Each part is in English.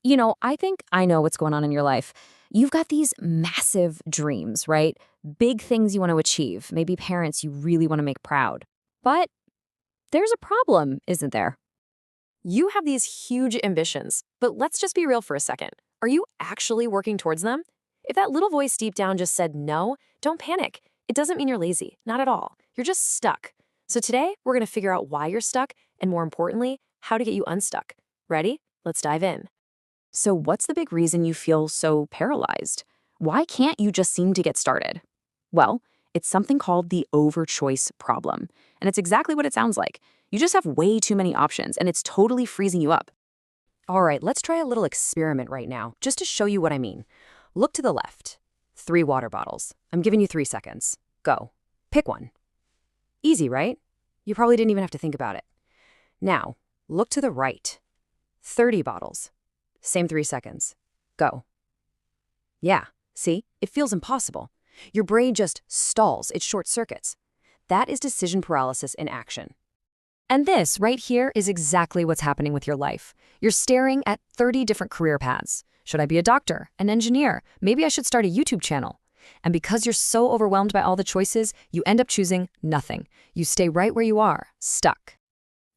I think I know what's going on in your life. You've got these massive dreams, right? Big things you want to achieve, maybe parents you really want to make proud. But there's a problem, isn't there? You have these huge ambitions, but let's just be real for a second. Are you actually working towards them? If that little voice deep down just said no, don't panic. It doesn't mean you're lazy, not at all. You're just stuck. So today, we're going to figure out why you're stuck and, more importantly, how to get you unstuck. Ready? Let's dive in. So, what's the big reason you feel so paralyzed? Why can't you just seem to get started? Well, it's something called the overchoice problem. And it's exactly what it sounds like. You just have way too many options, and it's totally freezing you up. All right, let's try a little experiment right now, just to show you what I mean. Look to the left. 3 water bottles. I'm giving you 3 seconds. Go. Pick one. Easy, right? You probably didn't even have to think about it. Now, look to the right. 30 bottles. Same 3 seconds. Go. Yeah, see? It feels impossible. Your brain just stalls, it short circuits. That is decision paralysis in action. And this right here is exactly what's happening with your life. You're staring at 30 different career paths. Should I be a doctor, an engineer? Maybe I should start a YouTube channel. And because you're so overwhelmed by all the choices, you end up choosing nothing. You stay right where you are, stuck.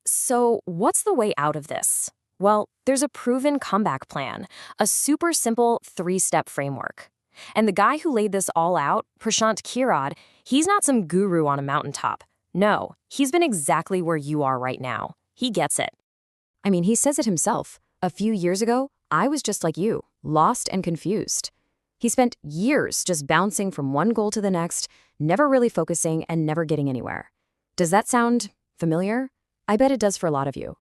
So, what's the way out of this? Well, there's a proven comeback plan, a super simple 3-step framework. And the guy who laid this all out, Prashant, he's not some guru on a mountaintop. No, he's been exactly where you are right now. He gets it. I mean, he says it himself. A few years ago, I was just like you, lost and confused. He spent years just bouncing from one goal to the next, never really focusing and never getting anywhere. Does that sound familiar? I bet it does for a lot of you.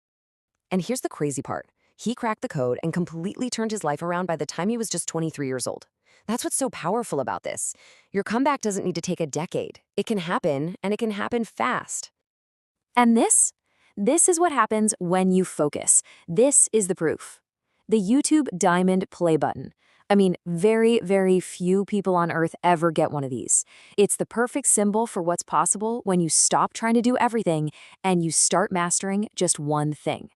And here's the crazy part. He cracked the code and completely turned his life around by the time he was just 23 years old. That's what's so powerful about this. Your comeback doesn't need to take a decade. It can happen, and it can happen fast. And this is what happens when you focus. This is the proof. The YouTube Diamond play button. I mean, very, very few people on Earth ever get one of these. It's the perfect symbol for what's possible when you stop trying to do everything and you start mastering just one thing.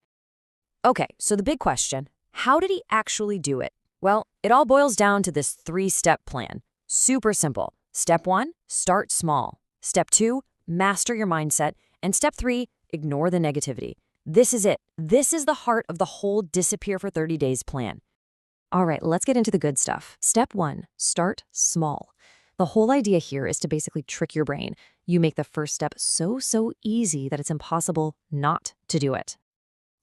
Okay, so the big question, how did he actually do it? Well, it all boils down to this 3-step plan. Super simple. Step 1, start small. Step 2, master your mindset. And step 3, ignore the negativity. This is it. This is the heart of the whole Disappear for 30 Days plan. All right, let's get into the good stuff. Step 1, start small. The whole idea here is to basically trick your brain. You make the first step so easy that it's impossible not to do it.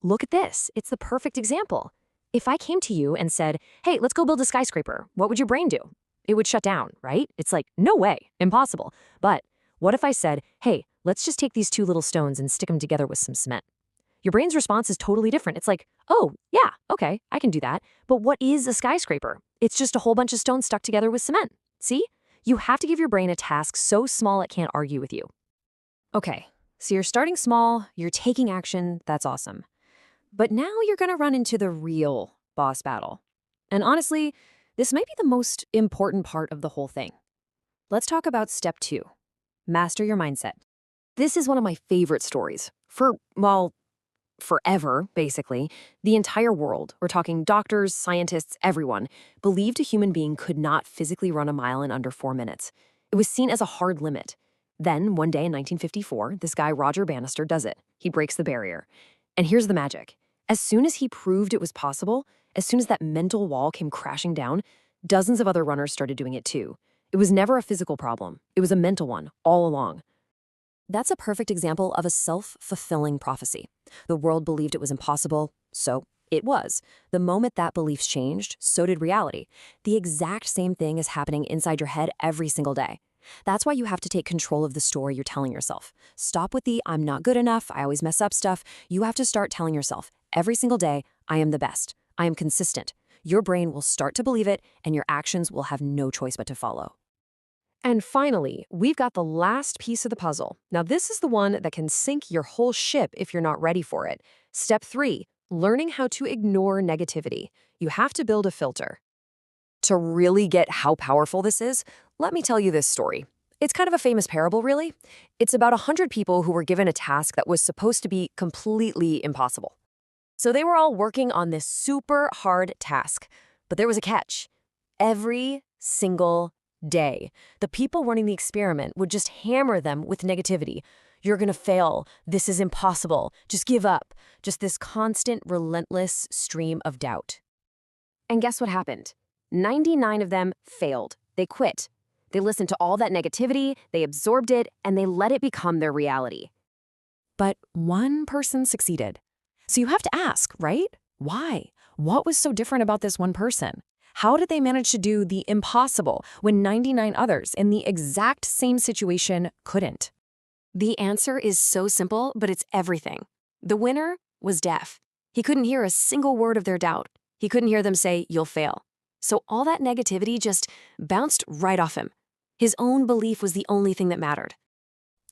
Look at this. It's the perfect example. If I came to you and said, hey, let's go build a skyscraper, what would your brain do? It would shut down, right? It's like, no way, impossible. But what if I said, hey, let's just take these 2 little stones and stick them together with some cement? Your brain's response is totally different. It's like, oh, yeah, okay, I can do that. But what is a skyscraper? It's just a whole bunch of stones stuck together with cement. See? You have to give your brain a task so small it can't argue with you. Okay, so you're starting small, you're taking action, that's awesome. But now you're going to run into the real boss battle. And honestly, this might be the most important part of the whole thing. Let's talk about step 2, master your mindset. This is one of my favorite stories. Forever, basically, the entire world, we're talking doctors, scientists, everyone, believed a human being could not physically run a mile in under 4 minutes. It was seen as a hard limit. Then, one day in 1954, this guy Roger Bannister does it. He breaks the barrier. And here's the magic. As soon as he proved it was possible, as soon as that mental wall came crashing down, dozens of other runners started doing it too. It was never a physical problem. It was a mental one, all along. That's a perfect example of a self-fulfilling prophecy. The world believed it was impossible, so it was. The moment that beliefs changed, so did reality. The exact same thing is happening inside your head every single day. That's why you have to take control of the story you're telling yourself. Stop with the I'm not good enough, I always mess up stuff. You have to start telling yourself, every single day, I am the best. I am consistent. Your brain will start to believe it, and your actions will have no choice but to follow. And finally, we've got the last piece of the puzzle. Now, this is the one that can sink your whole ship if you're not ready for it. Step 3, learning how to ignore negativity. You have to build a filter. To really get how powerful this is, let me tell you this story. It's kind of a famous parable, really. It's about 100 people who were given a task that was supposed to be completely impossible. So they were all working on this super hard task, but there was a catch. Every single day, the people running the experiment would just hammer them with negativity. You're gonna fail. This is impossible. Just give up. Just this constant, relentless stream of doubt. And guess what happened? 99 of them failed. They quit. They listened to all that negativity, they absorbed it, and they let it become their reality. But one person succeeded. So you have to ask, right? Why? What was so different about this one person? How did they manage to do the impossible when 99 others in the exact same situation couldn't? The answer is so simple, but it's everything. The winner was deaf. He couldn't hear a single word of their doubt. He couldn't hear them say, "You'll fail." So all that negativity just bounced right off him. His own belief was the only thing that mattered.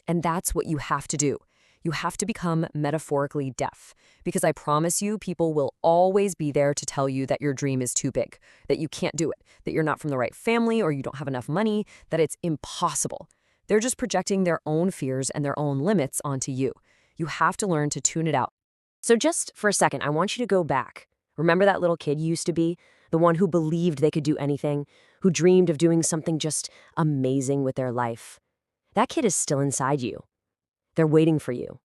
And that's what you have to do. You have to become metaphorically deaf, because I promise you, people will always be there to tell you that your dream is too big, that you can't do it, that you're not from the right family or you don't have enough money, that it's impossible. They're just projecting their own fears and their own limits onto you. You have to learn to tune it out. So just for a second, I want you to go back. Remember that little kid you used to be? The one who believed they could do anything, who dreamed of doing something just amazing with their life. That kid is still inside you. They're waiting for you.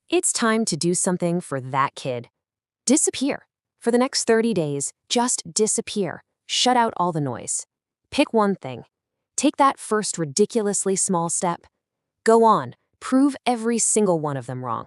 It's time to do something for that kid. Disappear. For the next 30 days, just disappear. Shut out all the noise. Pick one thing. Take that first ridiculously small step. Go on. Prove every single one of them wrong.